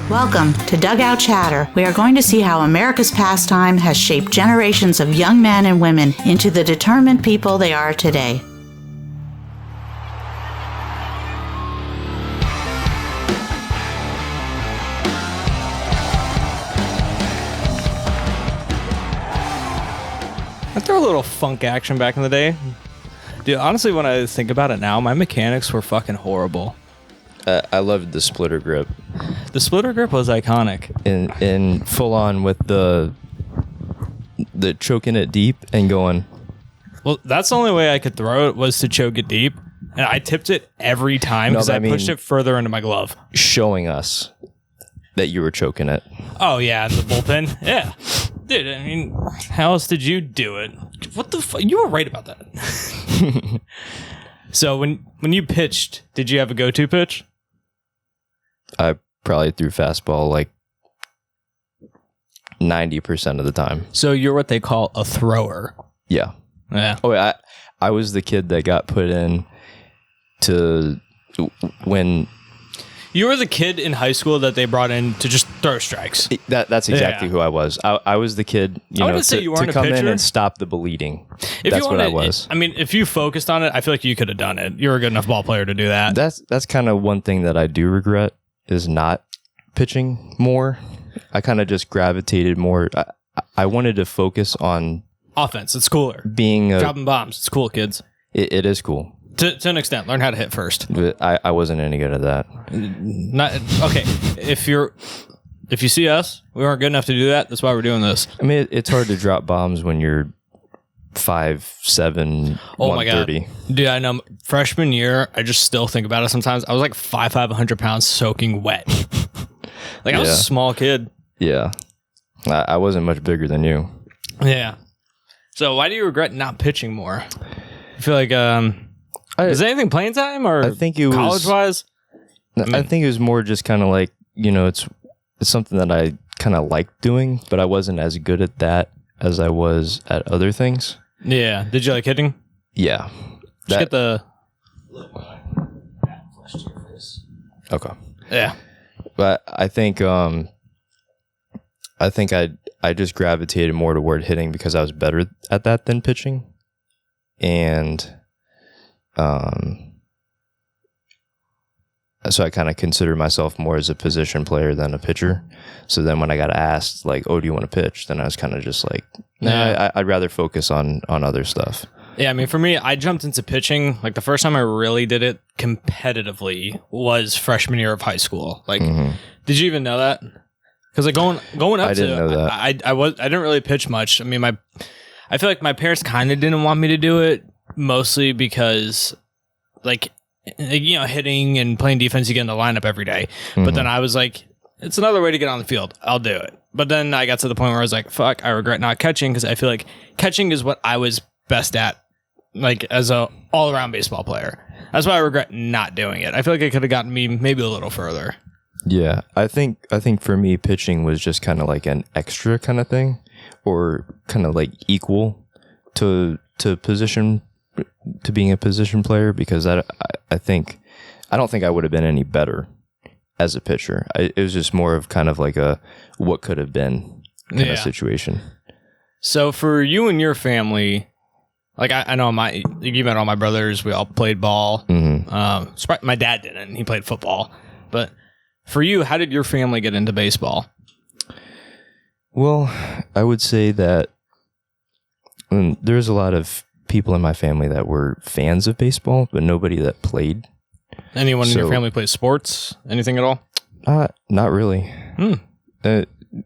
Welcome to Dugout Chatter. We are going to see how America's pastime has shaped generations of young men and women into the determined people they are today. I threw a little funk action back in the day. Dude, honestly, when I think about it now, my mechanics were fucking horrible. I loved the splitter grip. The splitter grip was iconic. In full on with the choking it deep and going. Well, that's the only way I could throw it was to choke it deep. And I tipped it every time because I pushed it further into my glove. Showing us that you were choking it. Oh, yeah, in the bullpen. Yeah. Dude, I mean, how else did you do it? What the fuck? You were right about that. So when you pitched, did you have a go-to pitch? I probably threw fastball like 90% of the time. So you're what they call a thrower. Yeah. Yeah. Oh, wait, I was the kid that got put in to when... You were the kid in high school that they brought in to just throw strikes. That's exactly who I was. I was the kid, to come in and stop the bleeding. That's what I was. I mean, if you focused on it, I feel like you could have done it. You're a good enough ball player to do that. That's kind of one thing that I do regret is not pitching more. I kind of just gravitated more. I wanted to focus on offense. It's cooler. Dropping bombs. It's cool, kids. It is cool. To an extent, learn how to hit first. But I wasn't any good at that. Not okay. If you see us, we weren't good enough to do that. That's why we're doing this. I mean, it's hard to drop bombs when you're 5'7", 130. My god, dude! I know. Freshman year, I just still think about it sometimes. I was like 5'5", 100 pounds, soaking wet. I was a small kid. Yeah, I wasn't much bigger than you. Yeah. So why do you regret not pitching more? I feel like is it anything playing time or I think it was college-wise? I think it was more just kind of like, it's something that I kind of liked doing, but I wasn't as good at that as I was at other things. Yeah. Did you like hitting? Yeah. Just get the... Okay. Yeah. But I think I just gravitated more toward hitting because I was better at that than pitching. And so I kind of consider myself more as a position player than a pitcher. So then when I got asked, like, oh, do you want to pitch? Then I was kind of just like, nah, I'd rather focus on other stuff. Yeah, I mean, for me, I jumped into pitching. Like, the first time I really did it competitively was freshman year of high school. Like, Did you even know that? Because like going up I didn't know that. I didn't really pitch much. I mean, I feel like my parents kind of didn't want me to do it, mostly because like hitting and playing defense, you get in the lineup every day. But then I was like, it's another way to get on the field. I'll do it. But then I got to the point where I was like, fuck, I regret not catching because I feel like catching is what I was best at, like as a all around baseball player. That's why I regret not doing it. I feel like it could have gotten me maybe a little further. Yeah, I think for me, pitching was just kind of like an extra kind of thing, or kind of like equal to position, to being a position player, because I don't think I would have been any better as a pitcher. It was just more of kind of like a what could have been kind of situation. So for you and your family, like I know you met all my brothers. We all played ball. My dad didn't. He played football. But for you, how did your family get into baseball? Well, I would say that there's a lot of people in my family that were fans of baseball, but nobody that played. Anyone in your family play sports? Anything at all? Not really.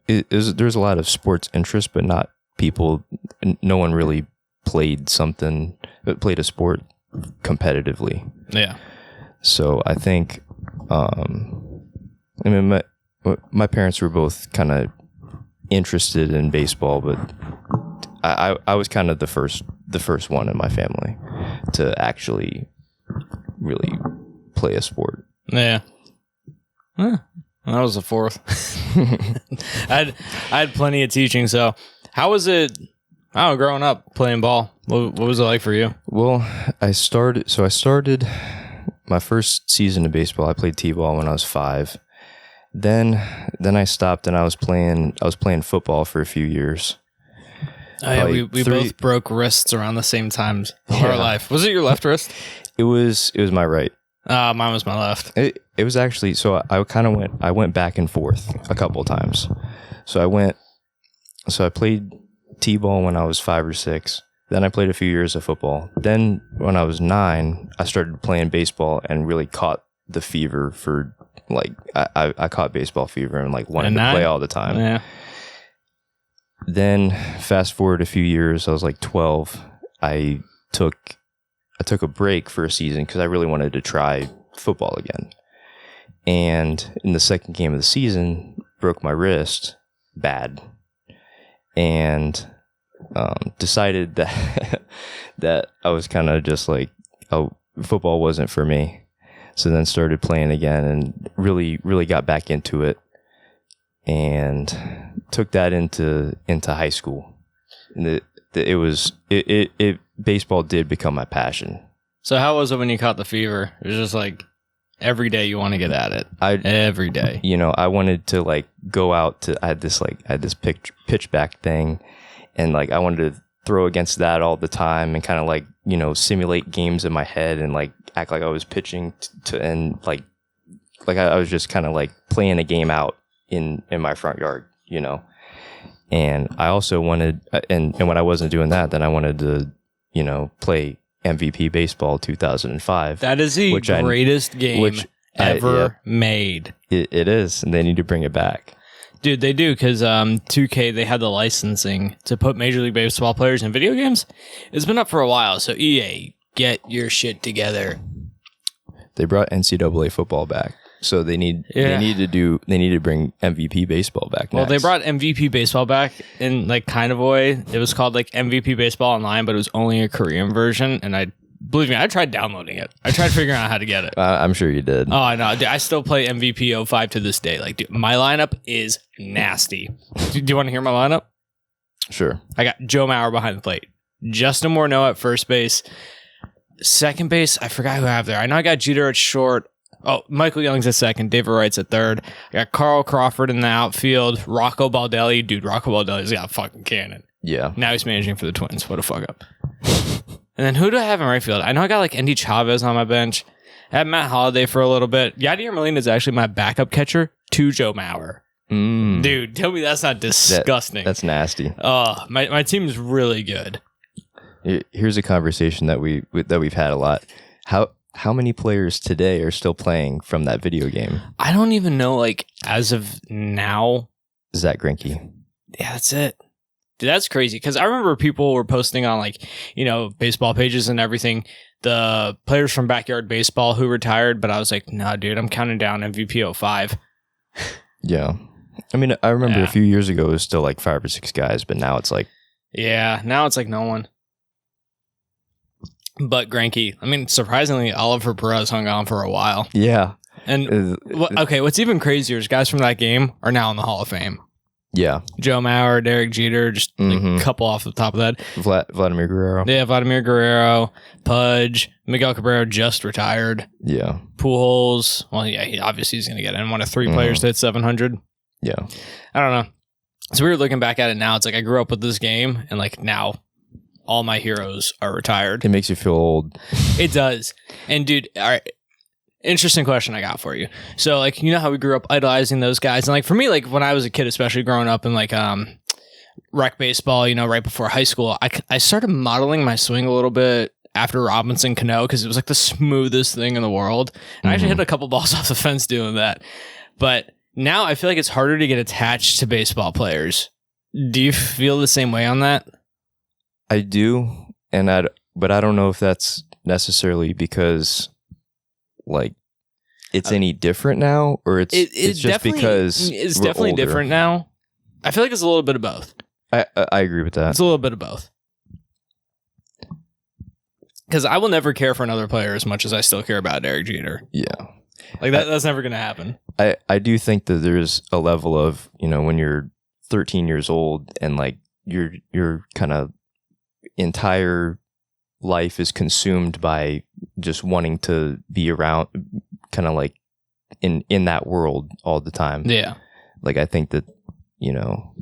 There's a lot of sports interest, but not people. No one really played a sport competitively. Yeah. So I think, my parents were both kind of interested in baseball, but I was kind of the first one in my family to actually really play a sport. Yeah. Huh. I was the fourth. I had plenty of teaching. So how was it Oh, growing up playing ball, what was it like for you? Well, I started my first season of baseball. I played t-ball when I was 5. Then I stopped and I was playing football for a few years. Oh, yeah, we both broke wrists around the same times of our life. Was it your left wrist? It was my right. Mine was my left. It was actually, so I went back and forth a couple of times. So I played t-ball when I was 5 or 6. Then I played a few years of football. Then when I was 9, I started playing baseball and really caught the fever for like, I caught baseball fever and like wanted to play all the time. Yeah. Then fast forward a few years, I was like 12. I took a break for a season because I really wanted to try football again. And in the second game of the season, broke my wrist bad, and decided that that I was kind of just like, oh, football wasn't for me. So then started playing again and really got back into it, and took that into high school. And baseball did become my passion. So how was it when you caught the fever? It was just like every day you want to get at it. Every day. I wanted to like go out to. I had this pitch back thing, and like I wanted to throw against that all the time and kind of like simulate games in my head and like act like I was pitching to and like I was just kind of like playing a game out in my front yard, And I also wanted, and when I wasn't doing that, then I wanted to, play MVP baseball 2005. That is the greatest game ever made. It is, and they need to bring it back. Dude, they do, because 2K, they had the licensing to put Major League Baseball players in video games. It's been up for a while, so EA, get your shit together. They brought NCAA football back. So they need to bring MVP baseball back next. Well, they brought MVP baseball back in like kind of a way. It was called like MVP baseball online, but it was only a Korean version. And believe me, I tried downloading it. I tried figuring out how to get it. I'm sure you did. Oh, I know. I still play MVP 05 to this day. Like, dude, my lineup is nasty. Do you want to hear my lineup? Sure. I got Joe Mauer behind the plate, Justin Morneau at first base, second base. I forgot who I have there. I know I got Jeter at short. Oh, Michael Young's at second. David Wright's at third. I got Carl Crawford in the outfield. Rocco Baldelli. Dude, Rocco Baldelli's got a fucking cannon. Yeah. Now he's managing for the Twins. What a fuck up. And then who do I have in right field? I know I got like Andy Chavez on my bench. I had Matt Holliday for a little bit. Yadier Molina is actually my backup catcher to Joe Mauer. Dude, tell me that's not disgusting. That's nasty. Oh, my team is really good. Here's a conversation that we've had a lot. How many players today are still playing from that video game? I don't even know, like, as of now. Zach Greinke. Yeah, that's it. Dude, that's crazy. Because I remember people were posting on, like, baseball pages and everything, the players from Backyard Baseball who retired. But I was like, nah, dude, I'm counting down MVP 05. Yeah. I mean, I remember a few years ago it was still like 5 or 6 guys, but now it's like... Yeah, now it's like no one. But Greinke, I mean, surprisingly, Oliver Perez hung on for a while. Yeah. And, what's even crazier is guys from that game are now in the Hall of Fame. Yeah. Joe Mauer, Derek Jeter, just a couple off the top of that. Vladimir Guerrero. Yeah, Vladimir Guerrero, Pudge, Miguel Cabrera just retired. Yeah. Pujols, well, yeah, he's going to get in. One of 3 players to hit 700. Yeah. I don't know. So we were looking back at it now. It's like I grew up with this game, and like now all my heroes are retired. It makes you feel old. It does. And dude, all right. Interesting question I got for you. So like, how we grew up idolizing those guys. And like for me, like when I was a kid, especially growing up in like rec baseball, right before high school, I started modeling my swing a little bit after Robinson Cano because it was like the smoothest thing in the world. And I actually hit a couple balls off the fence doing that. But now I feel like it's harder to get attached to baseball players. Do you feel the same way on that? I do, but I don't know if that's necessarily because, like, it's any different now, or it's just because it's definitely older. Different now. I feel like it's a little bit of both. I agree with that. It's a little bit of both. Because I will never care for another player as much as I still care about Derek Jeter. Yeah, like that's never going to happen. I do think that there's a level of when you're 13 years old and like you're kind of entire life is consumed by just wanting to be around, kind of like in that world all the time. Yeah. Like, I think that, you know,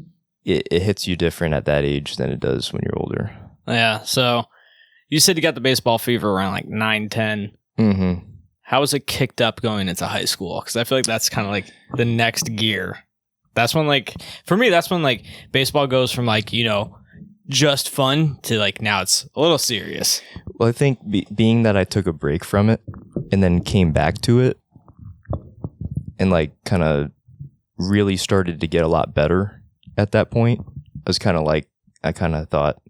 it hits you different at that age than it does when you're older. Yeah. So you said you got the baseball fever around like 9, 10. Mm-hmm. How was it kicked up going into high school? Because I feel like that's kind of like the next gear. That's when, like, for me, that's when, like, baseball goes from, like, you know, just fun to, like, now it's a little serious. Well, I think being that I took a break from it and then came back to it and, like, kind of really started to get a lot better at that point, I was kind of like, I kind of thought,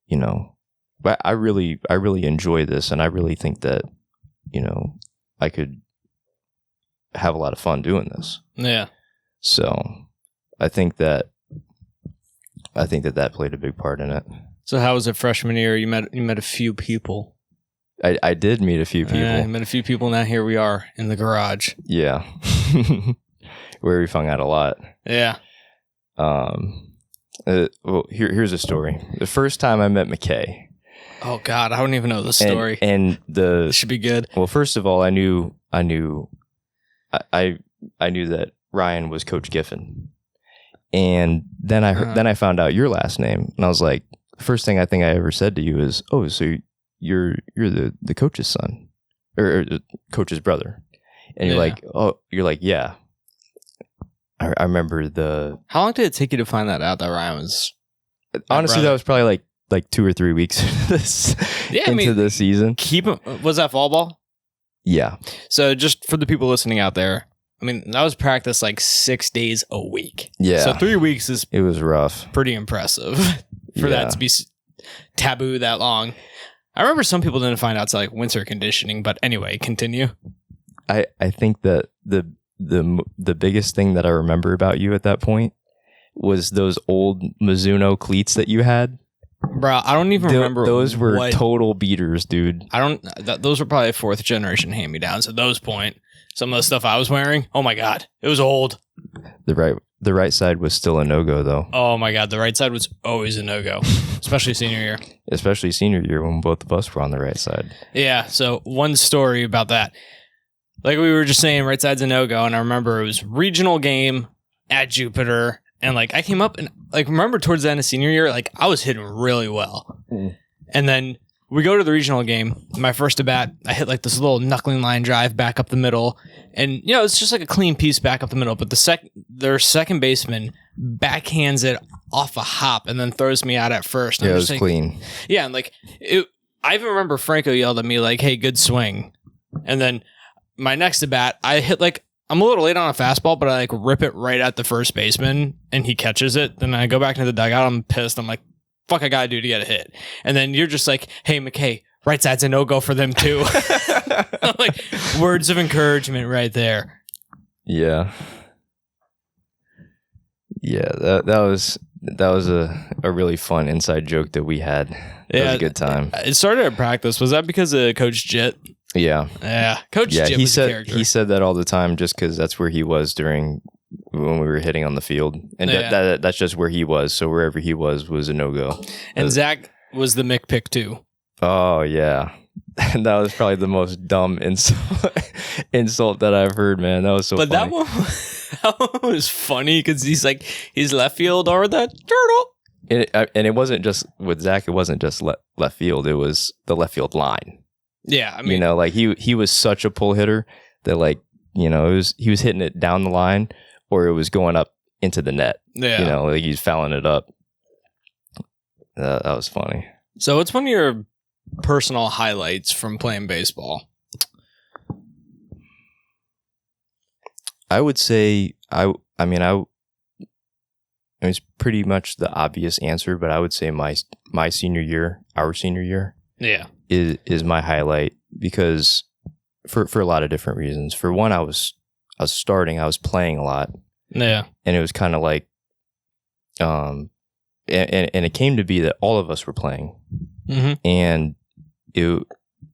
you know, I really enjoy this, and I really think that, you know, I could have a lot of fun doing this. Yeah. So I think that played a big part in it. So how was it freshman year? You met a few people. I did meet a few people. Yeah, I met a few people. Now here we are in the garage. Yeah. Where we hung out a lot. Yeah. Well, here's a story. The first time I met McKay. Oh God, I don't even know the story. And This should be good. Well, first of all, I knew that Ryan was Coach Giffen, and then I found out your last name, and I was like, the first thing I think I ever said to you is, "Oh, so you're the coach's son, or the coach's brother," and you're like, "Oh," you're like, "Yeah." I remember the. How long did it take you to find that out that Ryan was? Honestly, that was probably like 2 or 3 weeks into the season. Was that fall ball? Yeah. So just for the people listening out there, I mean, that was practice like 6 days a week. Yeah. So 3 weeks is It was rough. pretty impressive for that to be taboo that long. I remember some people didn't find out to like winter conditioning, but anyway, continue. I think that the biggest thing that I remember about you at that point was those old Mizuno cleats that you had. Bro, I don't even remember. Those were total beaters, dude. Those were probably 4th generation hand-me-downs at those point. Some of the stuff I was wearing, oh my God, it was old. The right side was still a no-go, though. Oh my God, the right side was always a no-go, especially senior year. Especially senior year when both of us were on the right side. Yeah, so one story about that. Like we were just saying, right side's a no-go, and I remember it was regional game at Jupiter, and like I came up and like remember towards the end of senior year, like I was hitting really well. And then we go to the regional game. My first at bat, I hit like this little knuckling line drive back up the middle, and you know it's just like a clean piece back up the middle. But their second baseman backhands it off a hop and then throws me out at first. Yeah, it was like, clean. Yeah, and like I even remember Franco yelled at me like, "Hey, good swing!" And then my next at bat, I hit like. I'm a little late on a fastball, but I like rip it right at the first baseman and he catches it. Then I go back into the dugout. I'm pissed. I'm like, fuck, I gotta do to get a hit. And then you're just like, hey, McKay, right side's a no-go for them too. Like words of encouragement right there. Yeah. Yeah, that was a really fun inside joke that we had. It was a good time. It started at practice. Was that because of Coach Jit? Yeah. Yeah. Coach Jit was a character. He said that all the time just because that's where he was during when we were hitting on the field. And that's just where he was. So wherever he was a no-go. And Zach was the Mick pick too. Oh, yeah. That was probably the most dumb insult that I've heard, man. That was so funny. But that one was funny because he's left field or the turtle. And it wasn't just with Zach. It wasn't just left field. It was the left field line. Yeah, I mean, you know, like he was such a pull hitter that, like, you know, he was hitting it down the line or it was going up into the net. Yeah, you know, like he's fouling it up. That was funny. So, what's one of your personal highlights from playing baseball? I would say it's pretty much the obvious answer, but I would say my senior year, our senior year. Yeah. Is my highlight because for a lot of different reasons. For one, I was starting, I was playing a lot. Yeah. And it was kind of like and it came to be that all of us were playing. Mm-hmm. And it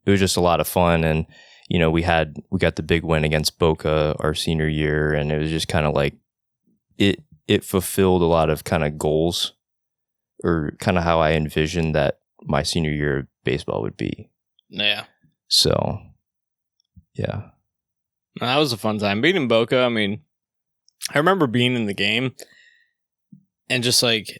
was just a lot of fun, and you know, we got the big win against Boca our senior year, and it was just kind of like it fulfilled a lot of kind of goals or kind of how I envisioned that my senior year of baseball would be. Yeah. So, yeah. That was a fun time. Beating Boca, I mean, I remember being in the game and just like,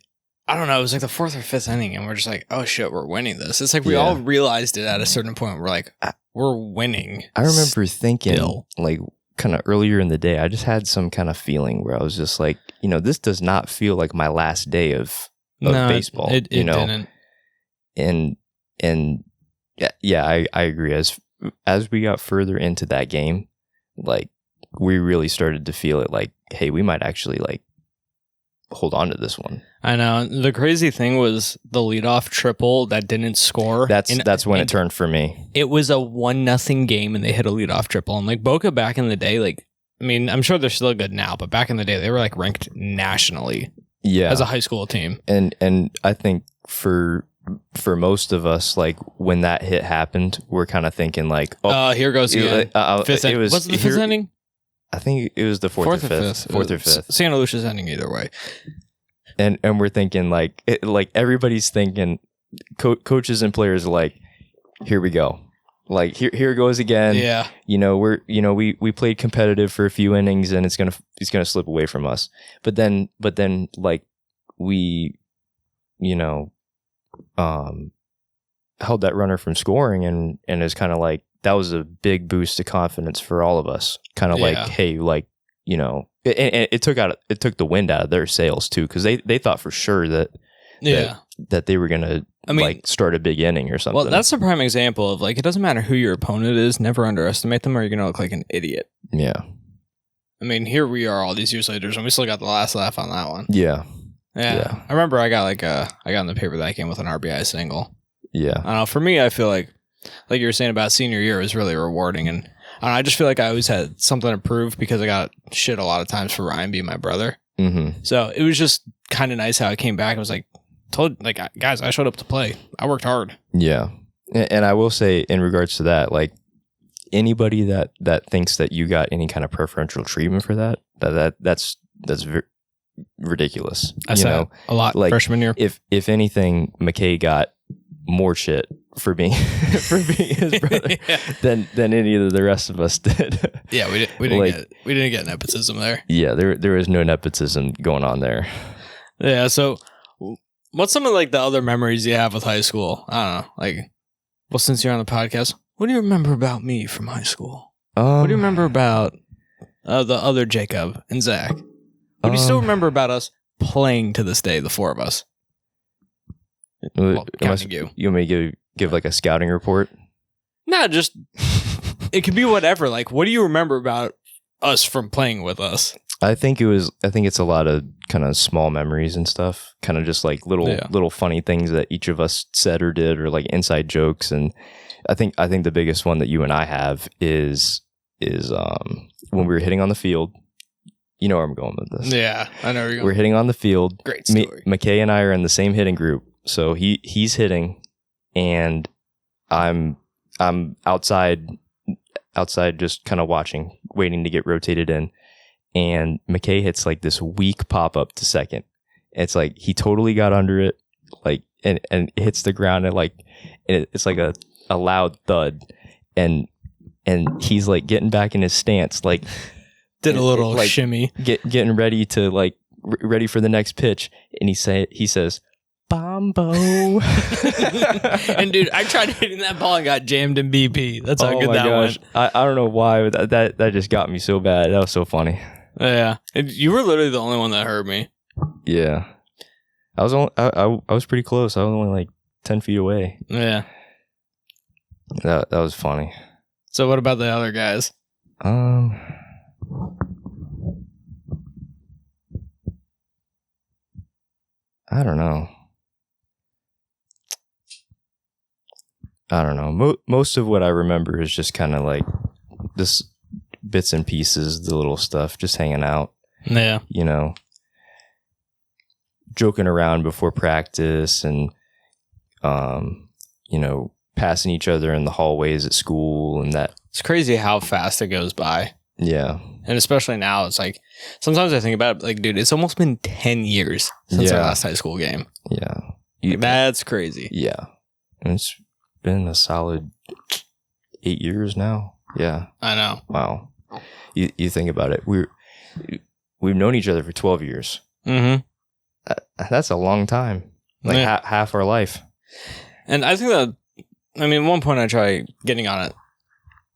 I don't know, it was like the 4th or 5th inning, and we're just like, oh shit, we're winning this. It's like we all realized it at a certain point. We're like, we're winning. I remember thinking, like, kind of earlier in the day, I just had some kind of feeling where I was just like, this does not feel like my last day of baseball. It didn't. And I agree. As we got further into that game, like, we really started to feel it like, hey, we might actually like hold on to this one. I know. The crazy thing was the leadoff triple that didn't score. That's when it turned for me. It was a 1-0 game and they hit a leadoff triple. And like Boca back in the day, like, I mean, I'm sure they're still good now, but back in the day they were like ranked nationally as a high school team. And I think for most of us, like when that hit happened, we're kind of thinking like, here goes again. Fifth inning. What's the fifth inning? I think it was the fourth or fifth. Santa Lucia's ending either way. And we're thinking like everybody's thinking, coaches and players are like, here we go. Like here goes again. Yeah. We played competitive for a few innings and it's gonna slip away from us. But then like we, held that runner from scoring and it's kind of like that was a big boost to confidence for all of us. Kind of like, hey, like, it took the wind out of their sails too, because they thought for sure that they were gonna like start a big inning or something. Well, that's a prime example of like it doesn't matter who your opponent is, never underestimate them or you're gonna look like an idiot. Yeah. I mean, here we are all these years later, and we still got the last laugh on that one. Yeah. Yeah. I remember I got in the paper that game with an RBI single. Yeah. I don't know. For me, I feel like you were saying about senior year was really rewarding, and I just feel like I always had something to prove because I got shit a lot of times for Ryan being my brother. Mm-hmm. So it was just kind of nice how I came back. I was like, guys, I showed up to play. I worked hard. Yeah. And I will say in regards to that, like anybody that thinks that you got any kind of preferential treatment for that's ridiculous. I said a lot like, freshman year. If anything, McKay got more shit for being his brother than any of the rest of us did. Yeah, we didn't get nepotism there. Yeah, there was no nepotism going on there. Yeah, so what's some of like the other memories you have with high school? I don't know. Like, well, since you're on the podcast, what do you remember about me from high school? What do you remember about the other Jacob and Zach? What do you still remember about us playing to this day, the four of us? Well, counting you. You want me to give like a scouting report? No, just it could be whatever. Like, what do you remember about us from playing with us? I think it's a lot of kind of small memories and stuff. Kind of just like little funny things that each of us said or did, or like inside jokes. And I think the biggest one that you and I have is when we were hitting on the field. You know where I'm going with this. Yeah, I know where you're going. We're hitting on the field. Great story. McKay and I are in the same hitting group. So he's hitting, and I'm outside just kind of watching, waiting to get rotated in. And McKay hits like this weak pop up to second. It's like he totally got under it, like and hits the ground and like it's like a loud thud, and he's like getting back in his stance, like did a little like, shimmy, getting ready to like ready for the next pitch, and he says. Bombo. And dude, I tried hitting that ball and got jammed in BP. That's how good that went. I don't know why, but that just got me so bad. That was so funny. Yeah, you were literally the only one that heard me. Yeah, I was pretty close. I was only like 10 feet away. Yeah, that was funny. So what about the other guys? I don't know. Most of what I remember is just kind of like this bits and pieces, the little stuff, just hanging out. Yeah. Joking around before practice and, passing each other in the hallways at school and that. It's crazy how fast it goes by. Yeah. And especially now, it's like, sometimes I think about it, like, dude, it's almost been 10 years since our last high school game. Yeah. That's crazy. Yeah. It's been a solid 8 years now. Yeah. I know. Wow. You think about it. We've known each other for 12 years. Mm-hmm. That's a long time. Like half our life. And I think that, I mean, one point I try getting on it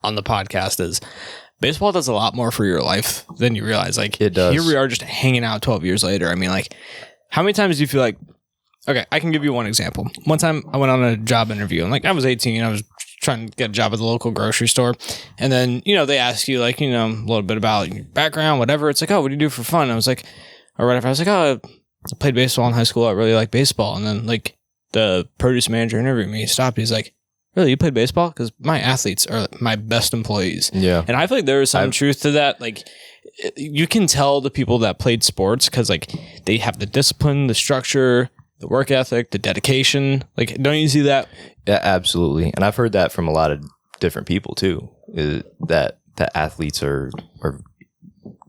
on the podcast is baseball does a lot more for your life than you realize. Like, it does. Here we are just hanging out 12 years later. I mean, like, how many times do you feel like, okay, I can give you one example. One time I went on a job interview and like I was 18. I was trying to get a job at the local grocery store. And then, they ask you like, a little bit about your background, whatever. It's like, oh, what do you do for fun? I was like, or whatever. I was like, oh, I played baseball in high school. I really like baseball. And then like the produce manager interviewed me. He stopped. He's like, really, you played baseball? Because my athletes are my best employees. Yeah. And I feel like there is some truth to that. Like, you can tell the people that played sports because like they have the discipline, the structure, the work ethic, the dedication. Like, don't you see that? Yeah, absolutely. And I've heard that from a lot of different people too, that athletes are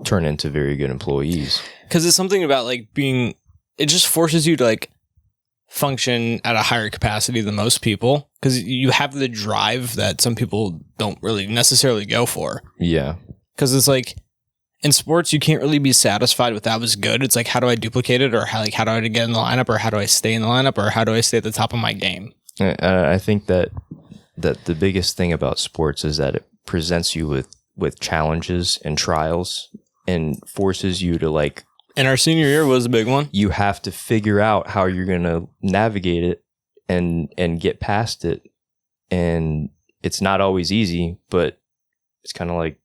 turn into very good employees. Because it's something about like being, it just forces you to like function at a higher capacity than most people because you have the drive that some people don't really necessarily go for. Yeah. Because it's like in sports, you can't really be satisfied with that was good. It's like, how do I duplicate it? Or how do I get in the lineup? Or how do I stay in the lineup? Or how do I stay at the top of my game? I think that the biggest thing about sports is that it presents you with challenges and trials and forces you to like. And our senior year was a big one. You have to figure out how you're going to navigate it and get past it. And it's not always easy, but it's kind of like,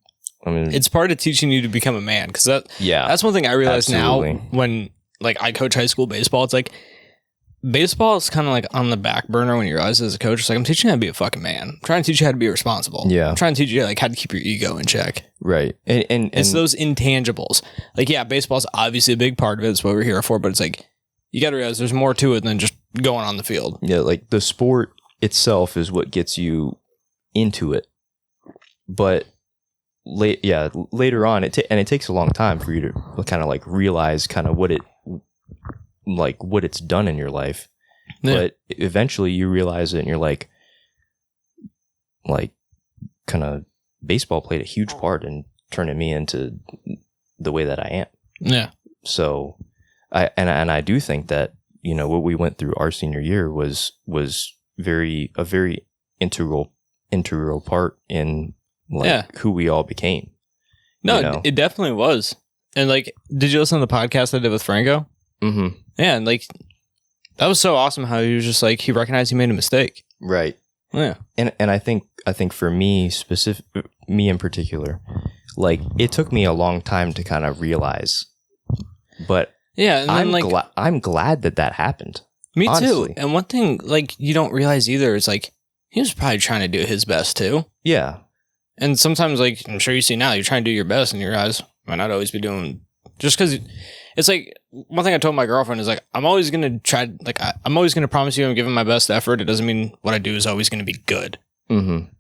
I mean, it's part of teaching you to become a man. Cause that's one thing I realize absolutely. now when like I coach high school baseball. It's like baseball is kind of like on the back burner when you realize as a coach, it's like, I'm teaching you how to be a fucking man. I'm trying to teach you how to be responsible. Yeah. I'm trying to teach you like how to keep your ego in check. Right. And it's those intangibles. Like, yeah, baseball's obviously a big part of it. It's what we're here for, but it's like, you got to realize there's more to it than just going on the field. Yeah. Like the sport itself is what gets you into it. But later on, it takes a long time for you to kind of like realize kind of what it's done in your life. Yeah. But eventually you realize it and you're like kind of baseball played a huge part in turning me into the way that I am. Yeah. So I do think that, what we went through our senior year was a very integral part in who we all became. No, it definitely was. And like, did you listen to the podcast I did with Franco? Mm-hmm. Yeah, and like that was so awesome how he was just like he recognized he made a mistake. Right. Yeah. And I think for me in particular, like it took me a long time to kind of realize. But yeah, and then, I'm glad that happened. Me honestly. too. And one thing like you don't realize either is like he was probably trying to do his best too. Yeah. And sometimes like I'm sure you see now, you're trying to do your best and your eyes might not always be doing just because it's like one thing I told my girlfriend is like I'm always gonna try like I'm always gonna promise you I'm giving my best effort. It doesn't mean what I do is always gonna be good. Mm-hmm.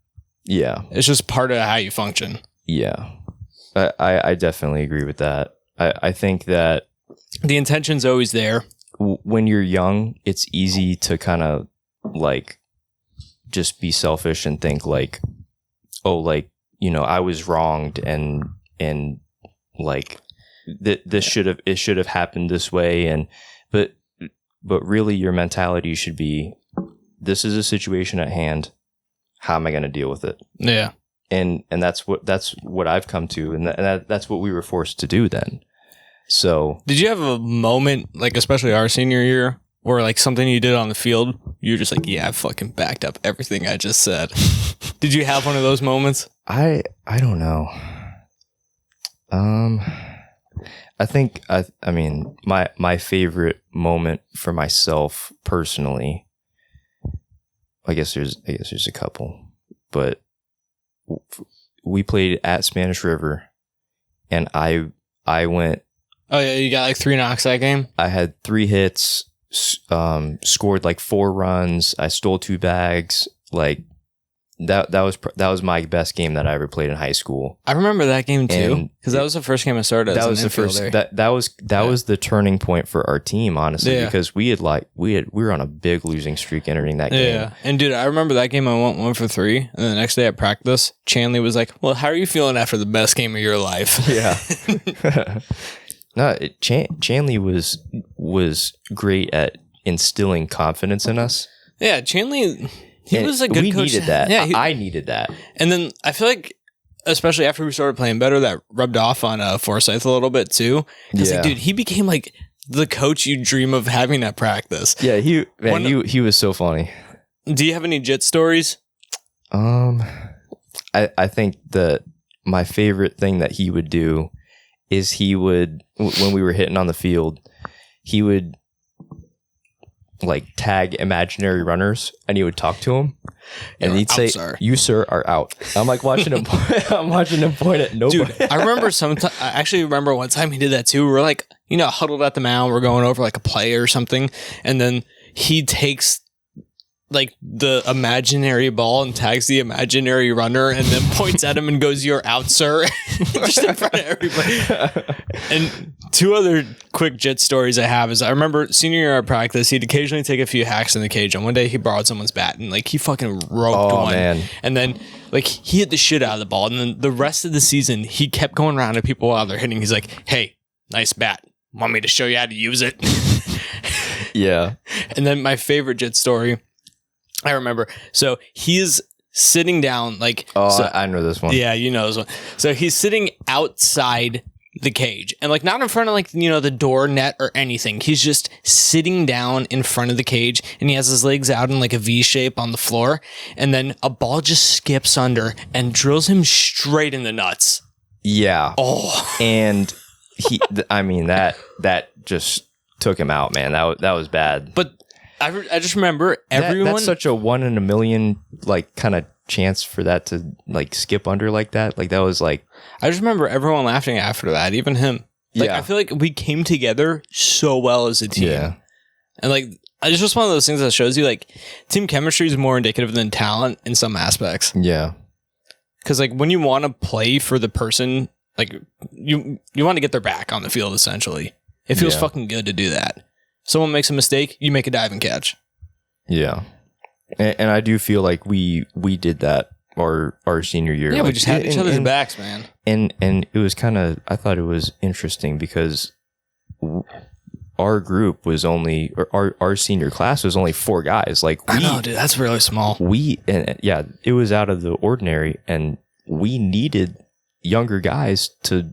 Yeah. It's just part of how you function. Yeah. I definitely agree with that. I think that the intention's always there. When you're young, it's easy to kind of like just be selfish and think like, oh, like, I was wronged and like it should have happened this way. But really your mentality should be, this is a situation at hand. How am I going to deal with it? Yeah. And that's what I've come to. And that's what we were forced to do then. So did you have a moment, like especially our senior year, where like something you did on the field, you were just like, yeah, I fucking backed up everything I just said. Did you have one of those moments? I don't know. I think I mean my favorite moment for myself personally, I guess there's a couple, but we played at Spanish River and I went. Oh yeah, you got like 3 knocks that game? I had 3 hits, scored like 4 runs. I stole 2 bags. Like that was my best game that I ever played in high school. I remember that game too, because that was the first game I started. That as was an the first. infielder. That was the turning point for our team, honestly, Yeah. because we were on a big losing streak entering that game. Yeah, and dude, I remember that game. I went 1 for 3, and the next day at practice, Chanley was like, "Well, how are you feeling after the best game of your life?" Yeah. No, Chanley was great at instilling confidence in us. Yeah, Chanley. He was a good we coach. Needed that. Yeah, I needed that. And then I feel like, especially after we started playing better, that rubbed off on Forsyth a little bit too. Because, like, dude, he became like the coach you dream of having at practice. Yeah, he was so funny. Do you have any JIT stories? I think that my favorite thing that he would do is he would, when we were hitting on the field, he would like tag imaginary runners, and he would talk to them, and he'd say, "You sir are out." I'm like watching him. I'm watching him point at nobody. Dude, I remember I actually remember one time he did that too. We're like, huddled at the mound. We're going over like a play or something, and then he takes like the imaginary ball and tags the imaginary runner, and then points at him and goes, "You're out, sir," just in front of everybody. And 2 other quick JIT stories I have is I remember senior year at practice, he'd occasionally take a few hacks in the cage, and one day he borrowed someone's bat and like he fucking roped one. Man. And then like he hit the shit out of the ball, and then the rest of the season he kept going around to people while they're hitting. He's like, "Hey, nice bat. Want me to show you how to use it?" Yeah. And then my favorite JIT story, I remember. So he's sitting down like... I know this one. Yeah, you know this one. So he's sitting outside the cage and like not in front of like, the door net or anything. He's just sitting down in front of the cage, and he has his legs out in like a V shape on the floor. And then a ball just skips under and drills him straight in the nuts. Yeah. Oh. And that just took him out, man. That was bad. But I just remember everyone... That's such a 1 in a million, like, kind of chance for that to, like, skip under like that. Like, that was, like... I just remember everyone laughing after that, even him. Like, yeah. I feel like we came together so well as a team. Yeah. And, like, it's just one of those things that shows you, like, team chemistry is more indicative than talent in some aspects. Yeah. Because, like, when you want to play for the person, like, you want to get their back on the field, essentially. It feels fucking good to do that. Someone makes a mistake, you make a dive and catch. Yeah. And I do feel like we did that our senior year. Yeah, like, we just had each other's backs, man. And it was kind of, I thought it was interesting because our group was only, or our senior class was only 4 guys. Like, I know, dude, that's really small. It was out of the ordinary, and we needed younger guys to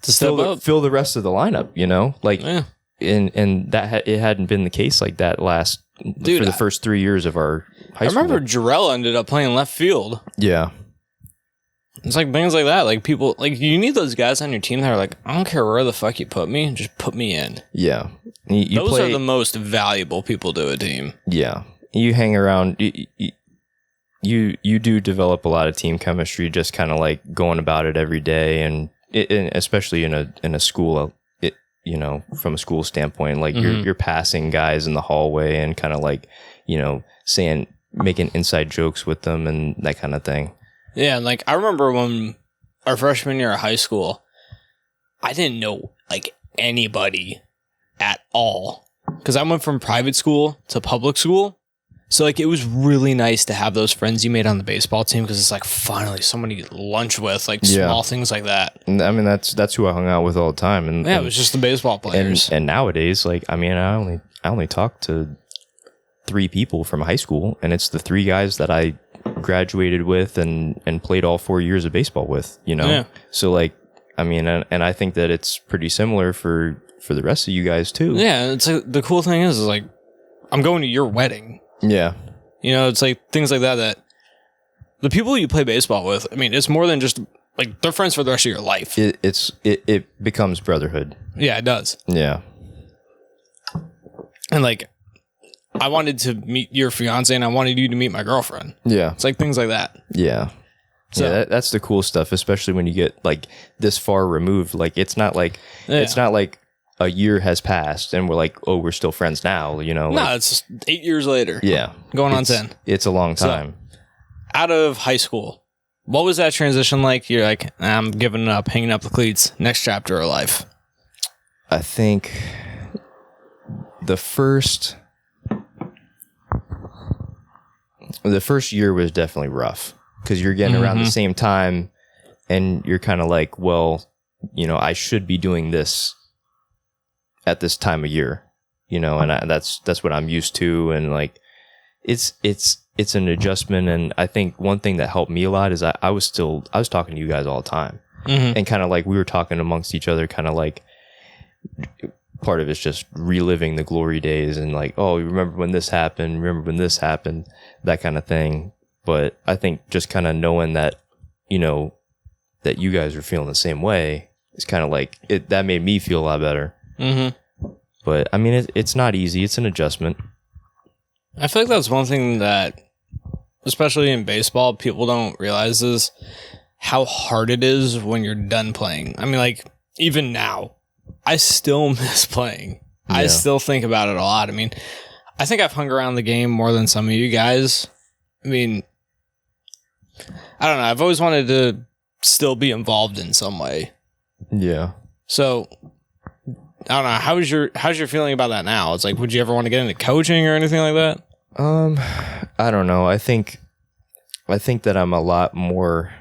fill the rest of the lineup, like, and that it hadn't been the case like that for the first 3 years of our high school. I remember Jarrell ended up playing left field. Yeah. It's like things like that. Like people, like you need those guys on your team that are like, I don't care where the fuck you put me, just put me in. Yeah. Those are the most valuable people to a team. Yeah. You hang around, you do develop a lot of team chemistry just kind of like going about it every day, and especially in a school, from a school standpoint, like you're passing guys in the hallway and kind of like, making inside jokes with them and that kind of thing. Yeah. And like, I remember when our freshman year of high school, I didn't know like anybody at all because I went from private school to public school. So, like, it was really nice to have those friends you made on the baseball team because it's, like, finally somebody to lunch with, like, small things like that. I mean, that's who I hung out with all the time. And it was just the baseball players. And nowadays, like, I mean, I only talk to 3 people from high school, and it's the 3 guys that I graduated with and played all 4 years of baseball with, Yeah. So, like, I mean, and I think that it's pretty similar for the rest of you guys, too. Yeah, it's like, the cool thing is, like, I'm going to your wedding. Yeah. It's like things like that the people you play baseball with, I mean, it's more than just like they're friends for the rest of your life. It becomes brotherhood. Yeah, it does. Yeah. And like, I wanted to meet your fiance and I wanted you to meet my girlfriend. Yeah. It's like things like that. Yeah. So yeah, that's the cool stuff, especially when you get like this far removed. Like it's not like a year has passed and we're like, oh, we're still friends now, you know? No, Like, it's 8 years later. yeah. Going on 10. It's a long time. So, out of high school, what was that transition like? You're like, I'm giving it up, hanging up the cleats, next chapter of life. I think the first year was definitely rough because you're getting around the same time and you're kind of like, well, you know, I should be doing this at this time of year, you know, and that's what I'm used to. And like, it's an adjustment. And I think one thing that helped me a lot is I was talking to you guys all the time and kind of like we were talking amongst each other, kind of like part of it's just reliving the glory days and like, oh, you remember when this happened, that kind of thing. But I think just kind of knowing that, you know, that you guys are feeling the same way, it's kind of like that made me feel a lot better. But I mean, it's not easy. It's an adjustment. I feel like that's one thing that, especially in baseball, people don't realize is how hard it is when you're done playing. I mean, like, even now, I still miss playing. Yeah. I still think about it a lot. I mean, I think I've hung around the game more than some of you guys. I mean, I don't know. I've always wanted to still be involved in some way. Yeah. So, I don't know. How's your feeling about that now? It's like, would you ever want to get into coaching or anything like that? I don't know. I think that I'm a lot more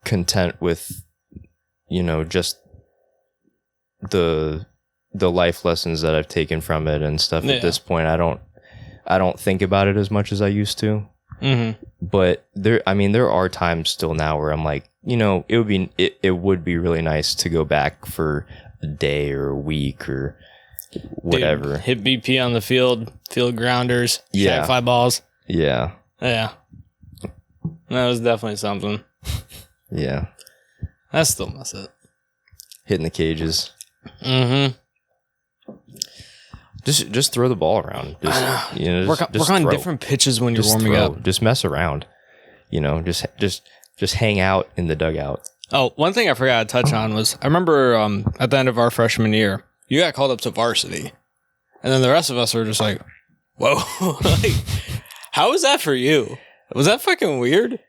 content with, you know, just the life lessons that I've taken from it and stuff. At this point, I don't think about it as much as I used to. But there are times still now where I'm like, you know, it would be really nice to go back for a day or a week or whatever. Dude, hit BP on the field grounders, shag fly balls. Yeah. That was definitely something. Yeah. I still miss it. Hitting the cages. Just throw the ball around. Just, you know, work on different pitches when you're warming up. Just mess around. You know, just hang out in the dugout. Oh, one thing I forgot to touch on was I remember at the end of our freshman year, you got called up to varsity, and then the rest of us were just like, "Whoa, like, how was that for you? Was that fucking weird?"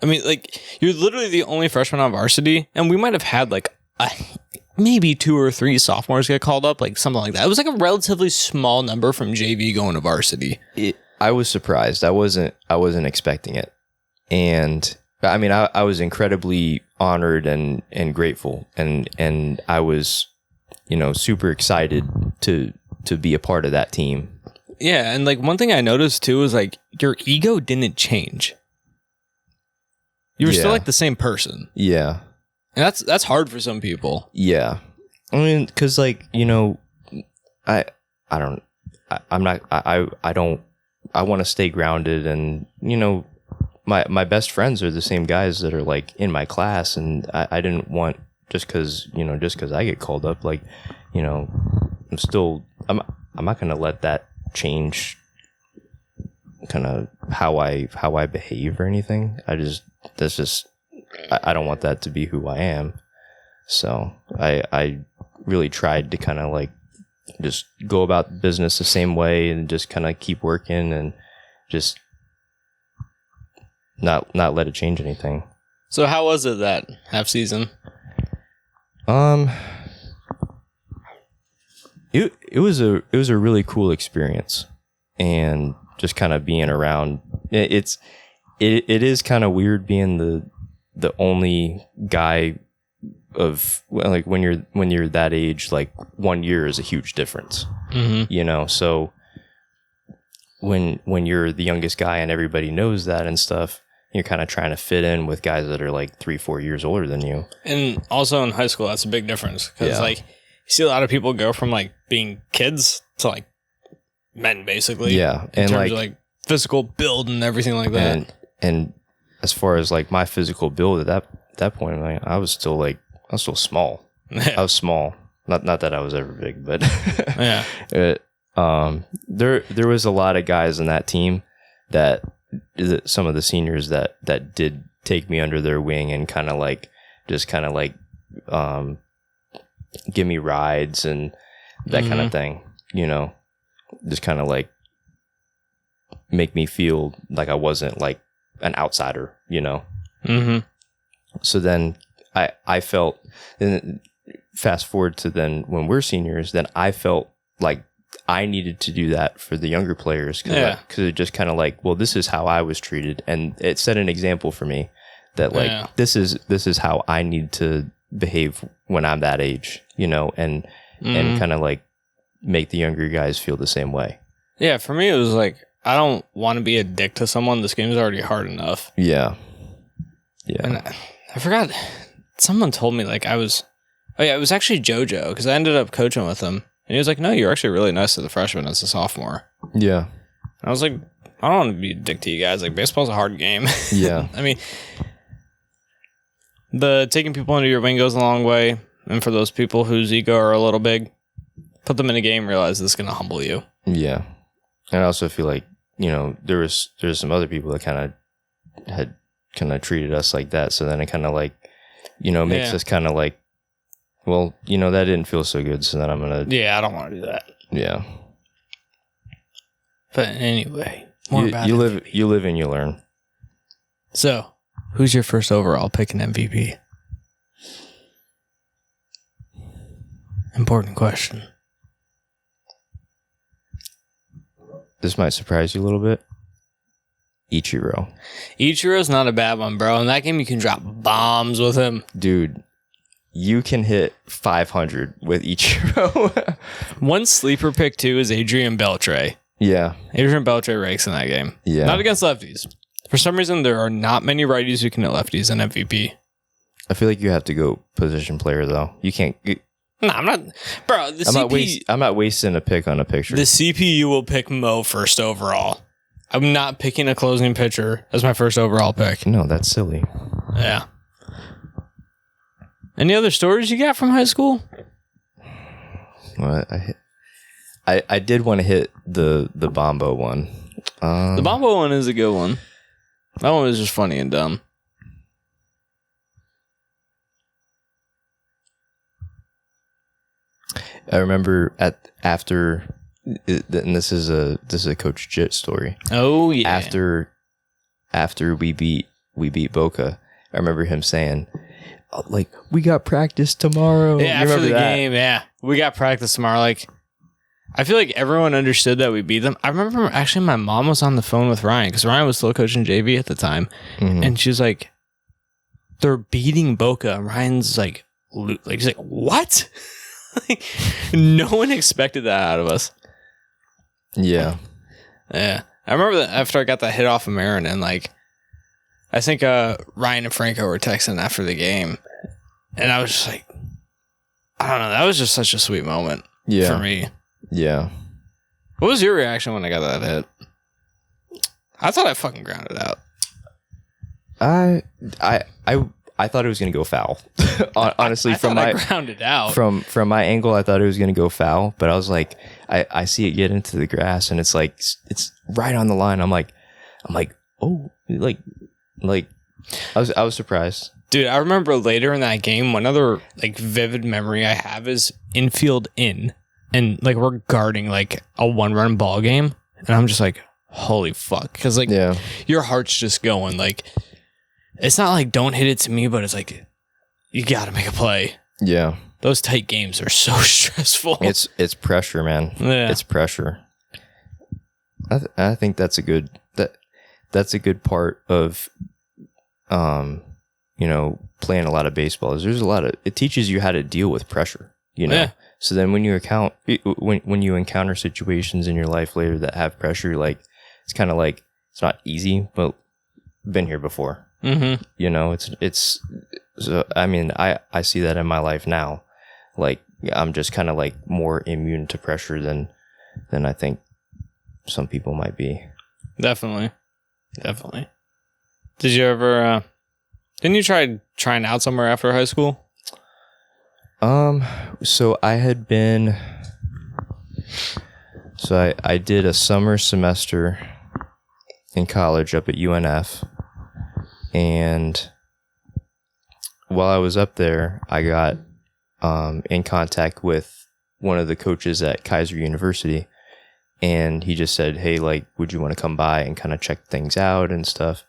I mean, like, you're literally the only freshman on varsity, and we might have had like maybe 2 or 3 sophomores get called up, like something like that. It was like a relatively small number from JV going to varsity. I was surprised. I wasn't expecting it, and I mean, I was incredibly honored and grateful, and I was, you know, super excited to be a part of that team. Yeah, and like one thing I noticed too is like your ego didn't change. You were still like the same person. Yeah. And that's hard for some people. Yeah. I mean, cause like, you know, I want to stay grounded, and, you know, my best friends are the same guys that are like in my class, and I didn't want, just cause I get called up, like, you know, I'm not going to let that change kind of how I behave or anything. I don't want that to be who I am. So I really tried to kind of like just go about business the same way and just kind of keep working and just not let it change anything. So how was it that half season? It was a really cool experience, and just kind of being around. It is kind of weird being the only guy of, like, when you're that age, like 1 year is a huge difference. You know, so when you're the youngest guy and everybody knows that and stuff, you're kind of trying to fit in with guys that are like 3-4 years older than you. And also in high school, that's a big difference, because like you see a lot of people go from like being kids to like men, basically. Yeah, in terms of like physical build and everything like that. And as far as like my physical build at that point, like, I was still small. I was small. Not that I was ever big, but yeah. There was a lot of guys in that team that some of the seniors that did take me under their wing and kind of like give me rides and that kind of thing, you know, just kind of like make me feel like I wasn't like an outsider, you know? So then I felt, and fast forward to then when we're seniors, then I felt like I needed to do that for the younger players because it just kind of like, well, this is how I was treated, and it set an example for me that like this is how I need to behave when I'm that age, you know, and kind of like make the younger guys feel the same way. Yeah, for me it was like, I don't want to be a dick to someone. This game is already hard enough. Yeah. And I forgot, someone told me like it was actually JoJo, because I ended up coaching with him. And he was like, no, you're actually really nice to the freshmen as a sophomore. Yeah. And I was like, I don't want to be a dick to you guys. Like, baseball's a hard game. Yeah. I mean, the taking people under your wing goes a long way. And for those people whose ego are a little big, put them in a game, realize this is going to humble you. Yeah. And I also feel like, you know, there's some other people that kind of treated us like that. So then it kind of like, you know, makes us kind of like, well, you know, that didn't feel so good, so then I'm going to... Yeah, I don't want to do that. Yeah. But anyway, you live and you learn. So, who's your first overall pick in MVP? Important question. This might surprise you a little bit. Ichiro. Ichiro's not a bad one, bro. In that game, you can drop bombs with him. Dude, you can hit 500 with Ichiro. One sleeper pick, too, is Adrian Beltre. Yeah. Adrian Beltre rakes in that game. Yeah. Not against lefties. For some reason, there are not many righties who can hit lefties in MVP. I feel like you have to go position player, though. You can't... No, I'm not... Bro, I'm not wasting a pick on a picture. The CPU will pick Mo first overall. I'm not picking a closing pitcher as my first overall pick. No, that's silly. Yeah. Any other stories you got from high school? Well, I did want to hit the Bombo one. The Bombo one is a good one. That one was just funny and dumb. I remember after, and this is a Coach Jit story. Oh yeah. After we beat Boca, I remember him saying, like, we got practice tomorrow. Yeah, after the game, yeah. We got practice tomorrow. Like, I feel like everyone understood that we beat them. I remember actually my mom was on the phone with Ryan, because Ryan was still coaching JV at the time. Mm-hmm. And she was like, they're beating Boca. And Ryan's like, he's like, what? Like, no one expected that out of us. Yeah. Yeah. I remember that after I got that hit off of Marin, and like, I think Ryan and Franco were texting after the game, and I was just like, I don't know, that was just such a sweet moment for me. Yeah. What was your reaction when I got that hit? I thought I fucking grounded out. I thought it was going to go foul. Honestly, I grounded out. From my angle, I thought it was going to go foul, but I was like, I see it get into the grass, and it's like, it's right on the line. I'm like, oh, like I was surprised. Dude, I remember later in that game, one other like vivid memory I have is infield in, and like we're guarding like a 1-run ball game, and I'm just like, holy fuck, because like your heart's just going like. It's not like don't hit it to me, but it's like you got to make a play. Yeah. Those tight games are so stressful. It's pressure, man. Yeah. It's pressure. I think that's a good part of playing a lot of baseball. Is there's it teaches you how to deal with pressure, you know. Yeah. So then when you encounter situations in your life later that have pressure, like it's kind of like it's not easy, but been here before. Mm-hmm. You know, it's so, I mean, I see that in my life now. Like, I'm just kind of like more immune to pressure than I think some people might be. Definitely. Did you ever, didn't you try trying out somewhere after high school? So I had been, I did a summer semester in college up at UNF. And while I was up there, I got in contact with one of the coaches at Kaiser University, and he just said, "Hey, like, would you want to come by and kind of check things out and stuff?"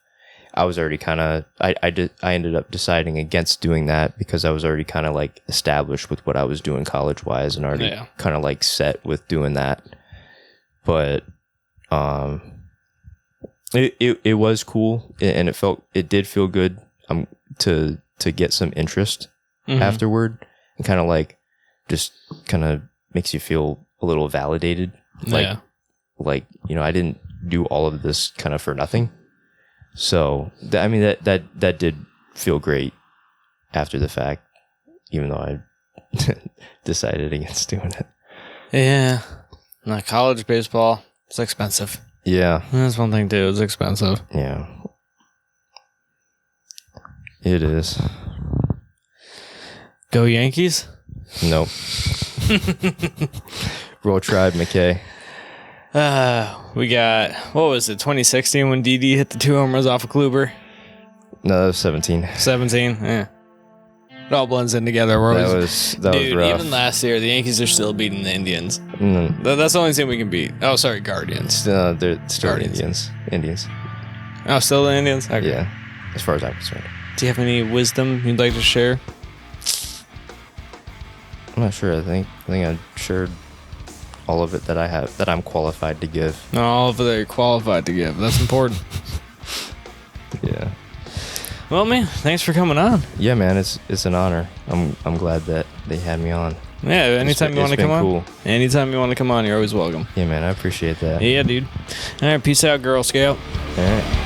I was already kind of I ended up deciding against doing that because I was already kind of like established with what I was doing college wise and already kind of like set with doing that. But it was cool, and it did feel good to get some interest afterward, and kind of like just kind of makes you feel a little validated. Like, you know, I didn't do all of this kind of for nothing. So I mean that did feel great after the fact, even though I decided against doing it. Yeah, not college baseball. It's expensive. Yeah, that's one thing too. It's expensive. Yeah, it is. Go Yankees? Nope. Roll Tribe, McKay. We got, what was it, 2016 when DD hit the 2 home runs off of Kluber? No, that was 17. 17, yeah. It all blends in together. That was rough. Even last year, the Yankees are still beating the Indians. That's the only team we can beat. Oh, sorry, Guardians. They're still Guardians. Indians. Oh, still the Indians? Okay. Yeah, as far as I'm concerned. Do you have any wisdom you'd like to share? I'm not sure. I think I shared all of it that I have, that I'm qualified to give. No, all of it that you're qualified to give. That's important. Yeah. Well, man, thanks for coming on. Yeah, man, it's an honor. I'm glad that they had me on. Yeah, anytime you want to come on. Cool. Anytime you want to come on, you're always welcome. Yeah, man, I appreciate that. Yeah, dude. All right, peace out, Girl Scout. All right.